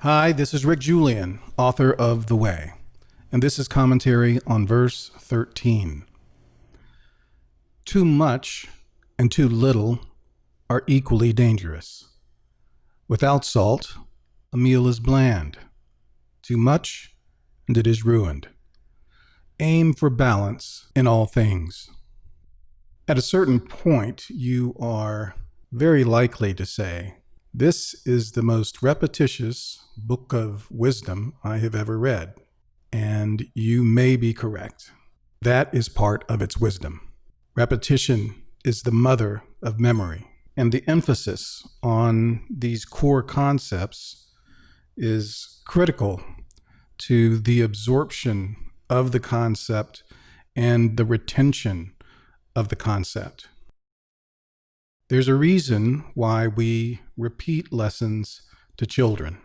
Hi, this is Rick Julian, author of The Way, and this is commentary on verse 13. Too much and too little are equally dangerous. Without salt, a meal is bland. Too much, and it is ruined. Aim for balance in all things. At a certain point, you are very likely to say, "This is the most repetitious book of wisdom I have ever read." And you may be correct. That is part of its wisdom. Repetition is the mother of memory. And the emphasis on these core concepts is critical to the absorption of the concept and the retention of the concept. There's a reason why we repeat lessons to children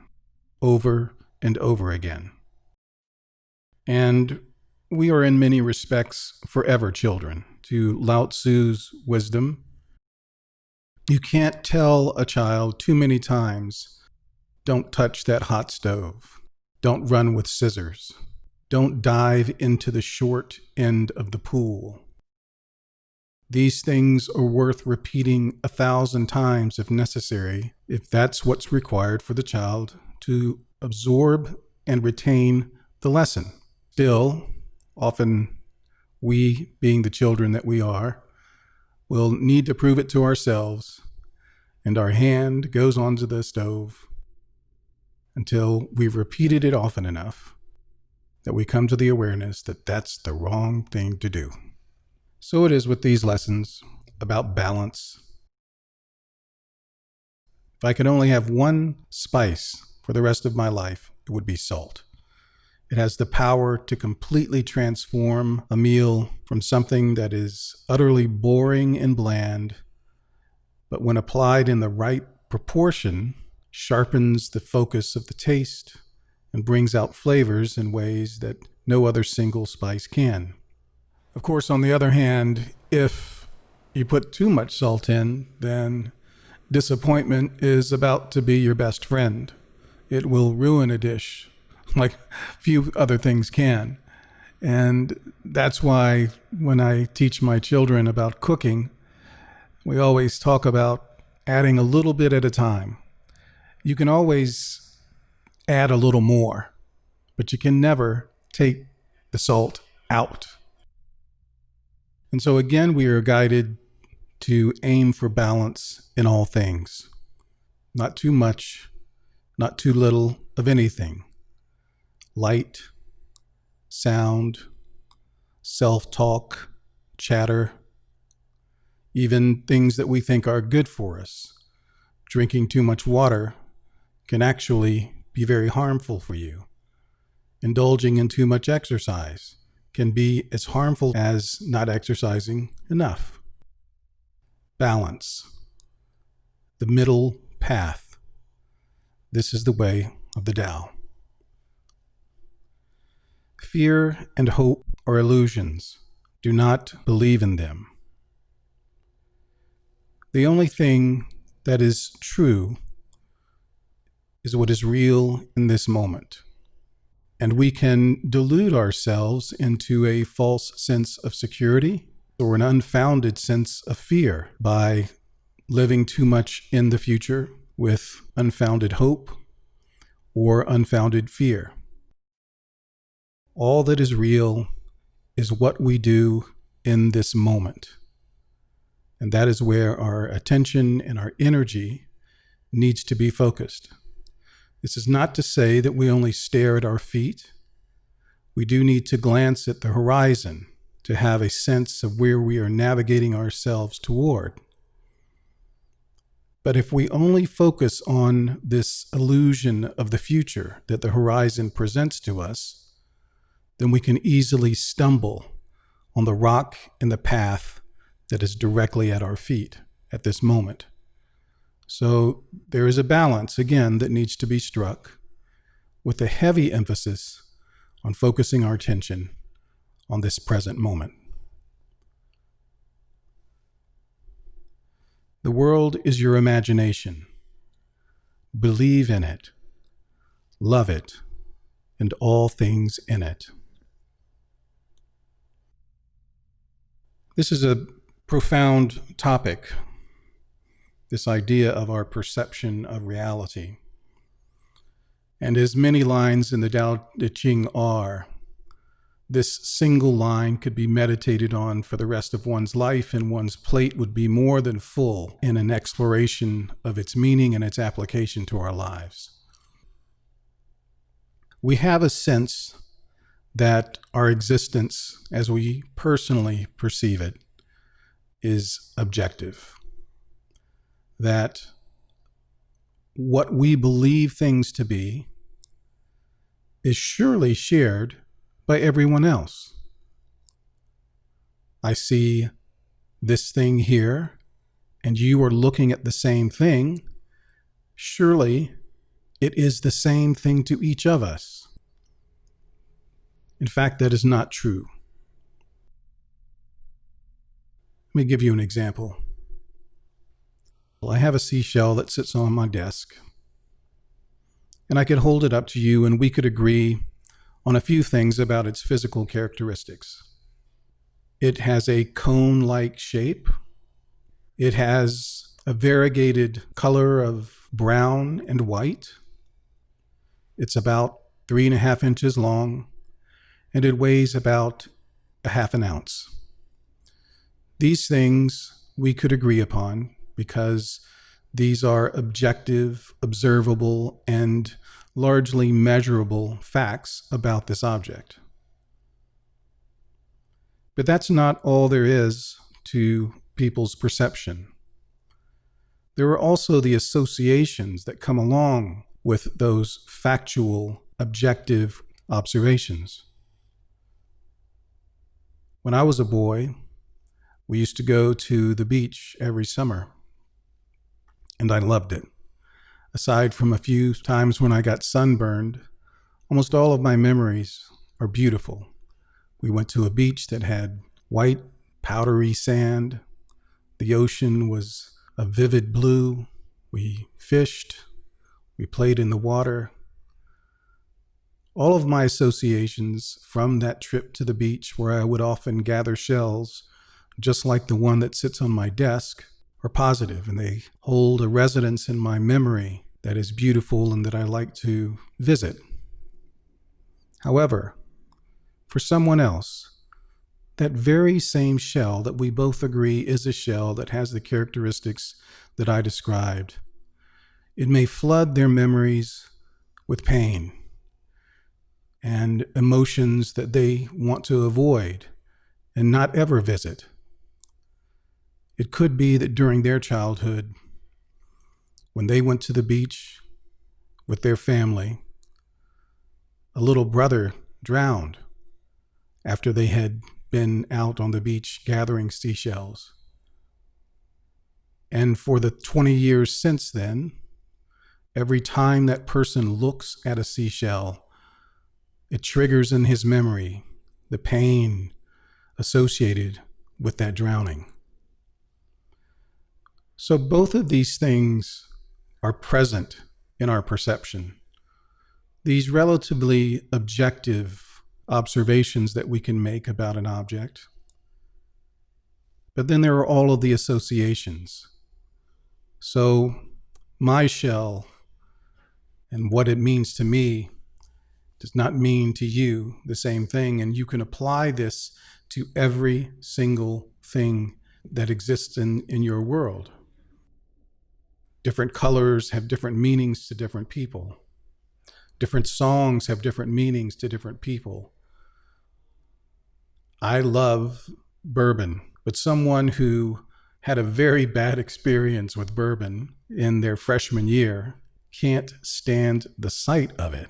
over and over again. And we are in many respects forever children to Lao Tzu's wisdom. You can't tell a child too many times, "Don't touch that hot stove. Don't run with scissors. Don't dive into the short end of the pool." These things are worth repeating 1,000 times if necessary, if that's what's required for the child to absorb and retain the lesson. Still, often we, being the children that we are, will need to prove it to ourselves, and our hand goes onto the stove until we've repeated it often enough that we come to the awareness that that's the wrong thing to do. So it is with these lessons about balance. If I could only have one spice for the rest of my life, it would be salt. It has the power to completely transform a meal from something that is utterly boring and bland, but when applied in the right proportion, sharpens the focus of the taste and brings out flavors in ways that no other single spice can. Of course, on the other hand, if you put too much salt in, then disappointment is about to be your best friend. It will ruin a dish like few other things can. And that's why when I teach my children about cooking, we always talk about adding a little bit at a time. You can always add a little more, but you can never take the salt out. And so again, we are guided to aim for balance in all things. Not too much, not too little of anything. Light, sound, self-talk, chatter, even things that we think are good for us. Drinking too much water can actually be very harmful for you. Indulging in too much exercise can be as harmful as not exercising enough. Balance, the middle path. This is the way of the Tao. Fear and hope are illusions. Do not believe in them. The only thing that is true is what is real in this moment. And we can delude ourselves into a false sense of security or an unfounded sense of fear by living too much in the future with unfounded hope or unfounded fear. All that is real is what we do in this moment. And that is where our attention and our energy needs to be focused. This is not to say that we only stare at our feet. We do need to glance at the horizon to have a sense of where we are navigating ourselves toward. But if we only focus on this illusion of the future that the horizon presents to us, then we can easily stumble on the rock in the path that is directly at our feet at this moment. So there is a balance, again, that needs to be struck with a heavy emphasis on focusing our attention on this present moment. The world is your imagination. Believe in it. love it, and all things in it. This is a profound topic, this idea of our perception of reality. And as many lines in the Tao Te Ching are, this single line could be meditated on for the rest of one's life, and one's plate would be more than full in an exploration of its meaning and its application to our lives. We have a sense that our existence, as we personally perceive it, is objective. That what we believe things to be is surely shared by everyone else. I see this thing here, and you are looking at the same thing. Surely it is the same thing to each of us. In fact, that is not true. Let me give you an example. I have a seashell that sits on my desk, and I could hold it up to you and we could agree on a few things about its physical characteristics. It has a cone-like shape. It has a variegated color of brown and white. It's about 3.5 inches long, and it weighs about 1/2 ounce. These things we could agree upon because these are objective, observable, and largely measurable facts about this object. But that's not all there is to people's perception. There are also the associations that come along with those factual, objective observations. When I was a boy, we used to go to the beach every summer, and I loved it. Aside from a few times when I got sunburned, almost all of my memories are beautiful. We went to a beach that had white, powdery sand. The ocean was a vivid blue. We fished. We played in the water. All of my associations from that trip to the beach, where I would often gather shells, just like the one that sits on my desk, are positive, and they hold a residence in my memory that is beautiful and that I like to visit. However, for someone else, that very same shell that we both agree is a shell that has the characteristics that I described, it may flood their memories with pain and emotions that they want to avoid and not ever visit. It could be that during their childhood, when they went to the beach with their family, a little brother drowned after they had been out on the beach gathering seashells. And for the 20 years since then, every time that person looks at a seashell, it triggers in his memory the pain associated with that drowning. So both of these things are present in our perception. These relatively objective observations that we can make about an object. But then there are all of the associations. So my shell and what it means to me does not mean to you the same thing, and you can apply this to every single thing that exists in your world. Different colors have different meanings to different people. Different songs have different meanings to different people. I love bourbon, but someone who had a very bad experience with bourbon in their freshman year can't stand the sight of it.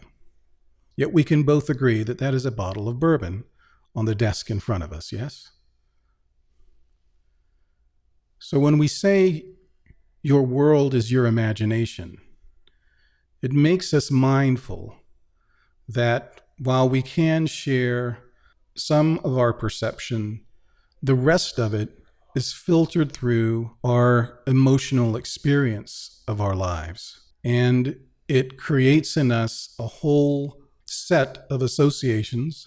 Yet we can both agree that that is a bottle of bourbon on the desk in front of us, yes? So when we say your world is your imagination, it makes us mindful that while we can share some of our perception, the rest of it is filtered through our emotional experience of our lives. And It creates in us a whole set of associations,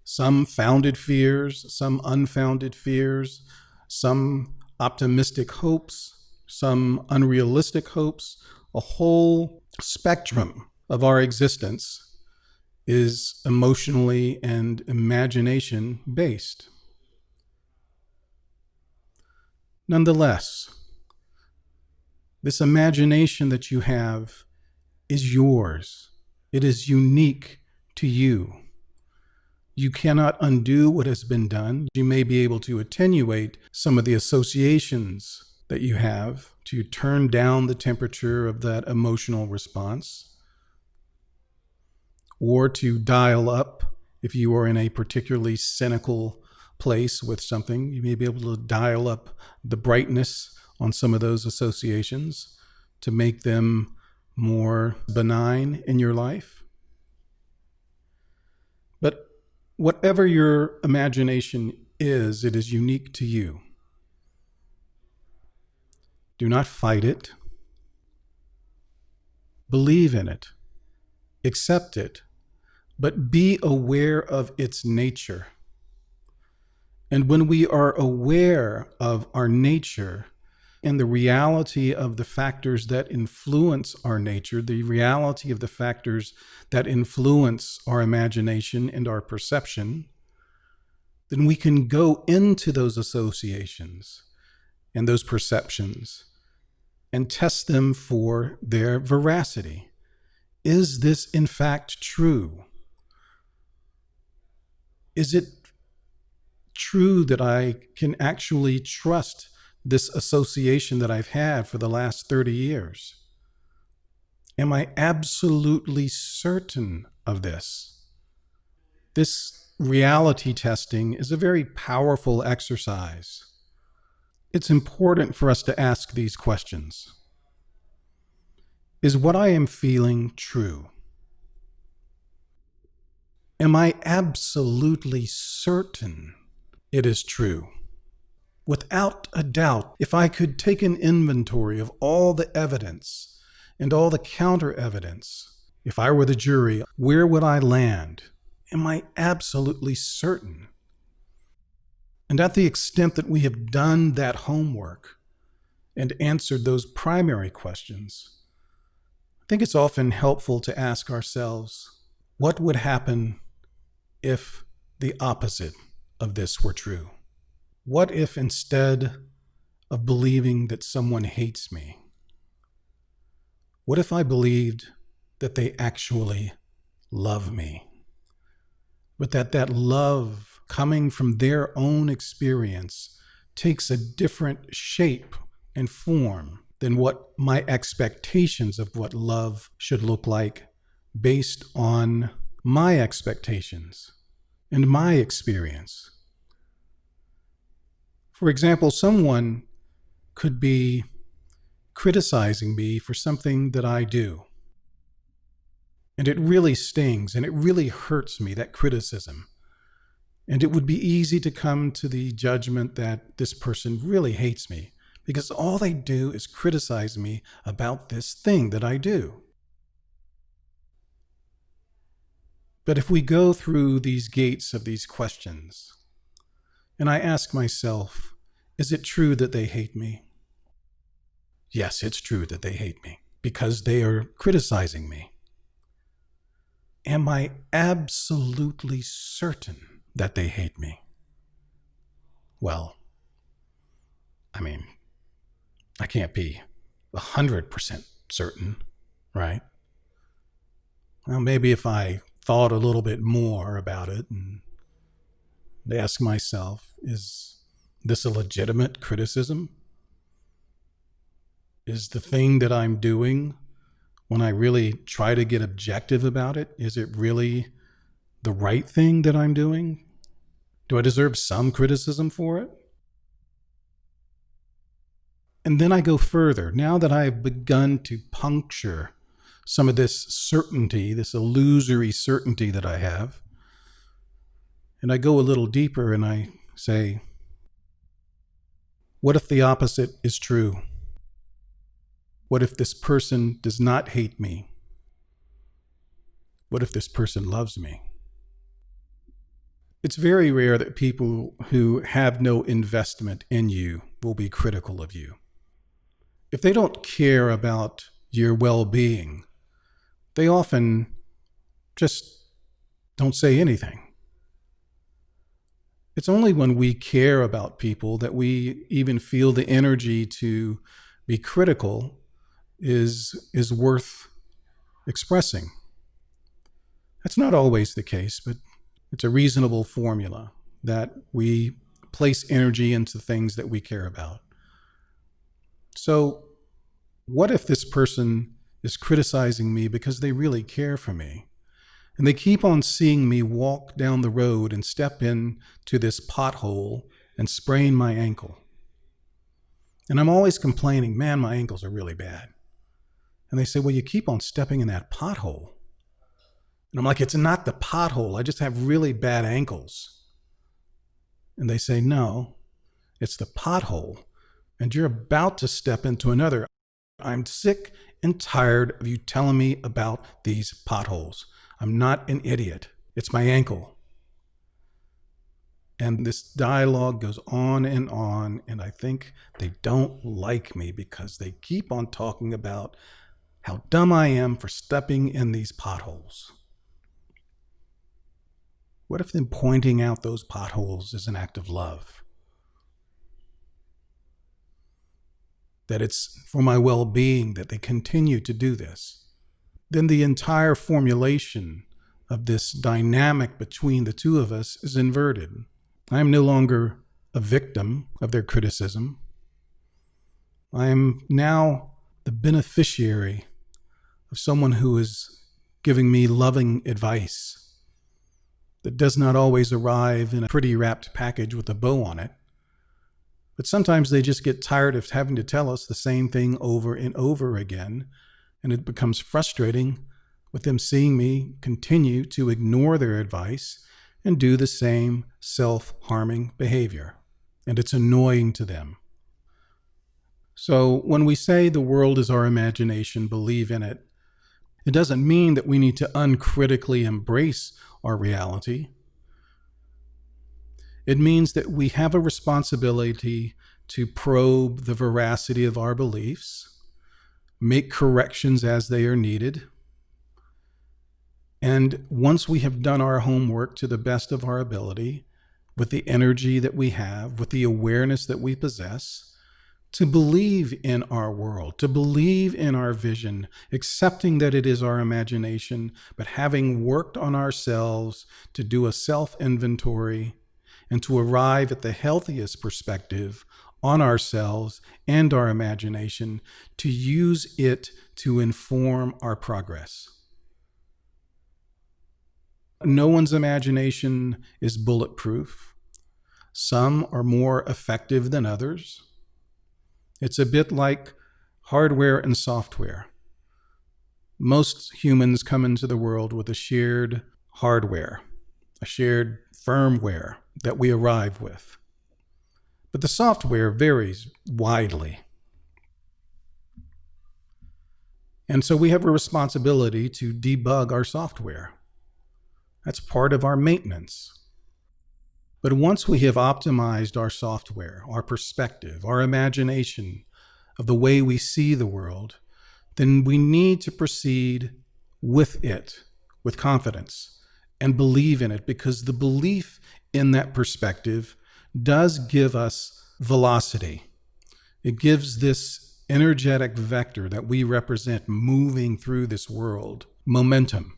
some founded fears, some unfounded fears, some optimistic hopes, some unrealistic hopes. A whole spectrum of our existence is emotionally and imagination based. Nonetheless, this imagination that you have is yours. It is unique to you. You cannot undo what has been done. You may be able to attenuate some of the associations that you have to turn down the temperature of that emotional response, or to dial up if you are in a particularly cynical place with something. You may be able to dial up the brightness on some of those associations to make them more benign in your life. But whatever your imagination is, it is unique to you. Do not fight it. Believe in it. Accept it. But be aware of its nature. And when we are aware of our nature and the reality of the factors that influence our nature, the reality of the factors that influence our imagination and our perception, then we can go into those associations and those perceptions and test them for their veracity. Is this in fact true? Is it true that I can actually trust this association that I've had for the last 30 years? Am I absolutely certain of this? This reality testing is a very powerful exercise. It's important for us to ask these questions. Is what I am feeling true? Am I absolutely certain it is true? Without a doubt, if I could take an inventory of all the evidence and all the counter evidence, if I were the jury, where would I land? Am I absolutely certain? And at the extent that we have done that homework and answered those primary questions, I think it's often helpful to ask ourselves, what would happen if the opposite of this were true? What if instead of believing that someone hates me, what if I believed that they actually love me, but that love coming from their own experience takes a different shape and form than what my expectations of what love should look like based on my expectations and my experience? For example, someone could be criticizing me for something that I do, and it really stings and it really hurts me, that criticism. And it would be easy to come to the judgment that this person really hates me because all they do is criticize me about this thing that I do. But if we go through these gates of these questions, and I ask myself, is it true that they hate me? Yes, it's true that they hate me because they are criticizing me. Am I absolutely certain that they hate me? Well, I can't be 100% certain, right? Well, maybe if I thought a little bit more about it and ask myself, is this a legitimate criticism? Is the thing that I'm doing, when I really try to get objective about it, is it really the right thing that I'm doing? Do I deserve some criticism for it? And then I go further. Now that I've begun to puncture some of this certainty, this illusory certainty that I have, and I go a little deeper and I say, what if the opposite is true? What if this person does not hate me? What if this person loves me? It's very rare that people who have no investment in you will be critical of you. If they don't care about your well-being, they often just don't say anything. It's only when we care about people that we even feel the energy to be critical is worth expressing. That's not always the case, but it's a reasonable formula that we place energy into things that we care about. So, what if this person is criticizing me because they really care for me? And they keep on seeing me walk down the road and step into this pothole and sprain my ankle. And I'm always complaining, man, my ankles are really bad. And they say, well, you keep on stepping in that pothole. And I'm like, it's not the pothole. I just have really bad ankles. And they say, no, it's the pothole. And you're about to step into another. I'm sick and tired of you telling me about these potholes. I'm not an idiot. It's my ankle. And this dialogue goes on, and I think they don't like me because they keep on talking about how dumb I am for stepping in these potholes. What if them pointing out those potholes is an act of love? That it's for my well-being that they continue to do this? Then the entire formulation of this dynamic between the two of us is inverted. I am no longer a victim of their criticism. I am now the beneficiary of someone who is giving me loving advice that does not always arrive in a pretty wrapped package with a bow on it. But sometimes they just get tired of having to tell us the same thing over and over again, and it becomes frustrating with them seeing me continue to ignore their advice and do the same self-harming behavior. And it's annoying to them. So when we say the world is our imagination, believe in it, it doesn't mean that we need to uncritically embrace our reality. It means that we have a responsibility to probe the veracity of our beliefs, make corrections as they are needed, and once we have done our homework to the best of our ability, with the energy that we have, with the awareness that we possess, to believe in our world, to believe in our vision, accepting that it is our imagination, but having worked on ourselves to do a self-inventory and to arrive at the healthiest perspective on ourselves and our imagination, to use it to inform our progress. No one's imagination is bulletproof. Some are more effective than others. It's a bit like hardware and software. Most humans come into the world with a shared hardware, a shared firmware that we arrive with. But the software varies widely. And so we have a responsibility to debug our software. That's part of our maintenance. But once we have optimized our software, our perspective, our imagination of the way we see the world, then we need to proceed with it with confidence and believe in it, because the belief in that perspective does give us velocity. It gives this energetic vector that we represent moving through this world momentum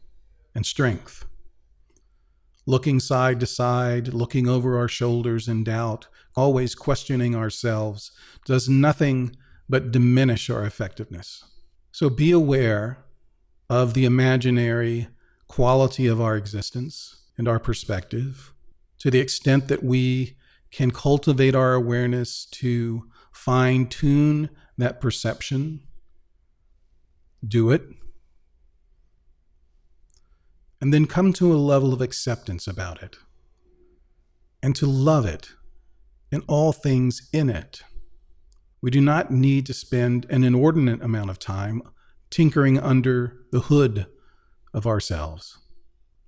and strength. Looking side to side, looking over our shoulders in doubt, always questioning ourselves, does nothing but diminish our effectiveness. So be aware of the imaginary quality of our existence and our perspective, to the extent that we can cultivate our awareness to fine-tune that perception. Do it. And then come to a level of acceptance about it, and to love it and all things in it. We do not need to spend an inordinate amount of time tinkering under the hood of ourselves.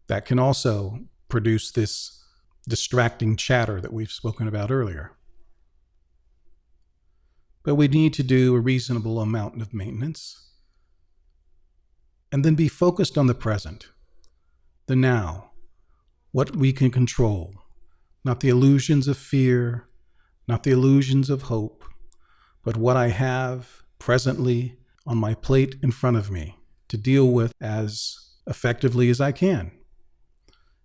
That can also produce this distracting chatter that we've spoken about earlier. But we need to do a reasonable amount of maintenance and then be focused on the present, the now, what we can control, not the illusions of fear, not the illusions of hope, but what I have presently on my plate in front of me to deal with as effectively as I can.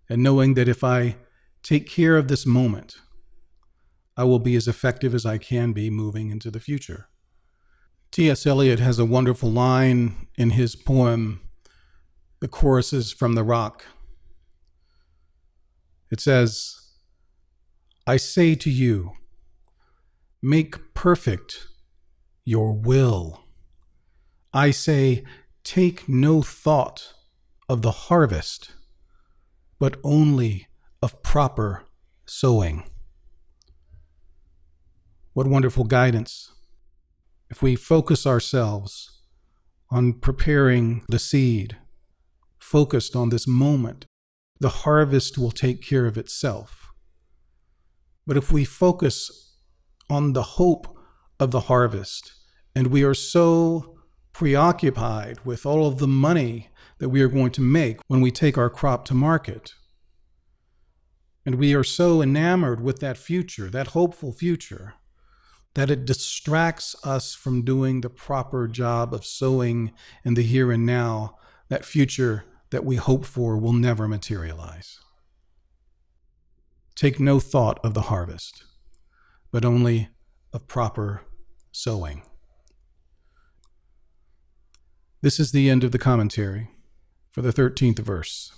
And knowing that if I take care of this moment, I will be as effective as I can be moving into the future. T.S. Eliot has a wonderful line in his poem, The Choruses from the Rock. It says, I say to you, make perfect your will. I say, take no thought of the harvest, but only of proper sowing. What wonderful guidance. If we focus ourselves on preparing the seed, focused on this moment, the harvest will take care of itself. But if we focus on the hope of the harvest, and we are so preoccupied with all of the money that we are going to make when we take our crop to market, and we are so enamored with that future, that hopeful future, that it distracts us from doing the proper job of sowing in the here and now, that future that we hope for will never materialize. Take no thought of the harvest, but only of proper sowing. This is the end of the commentary for the 13th verse.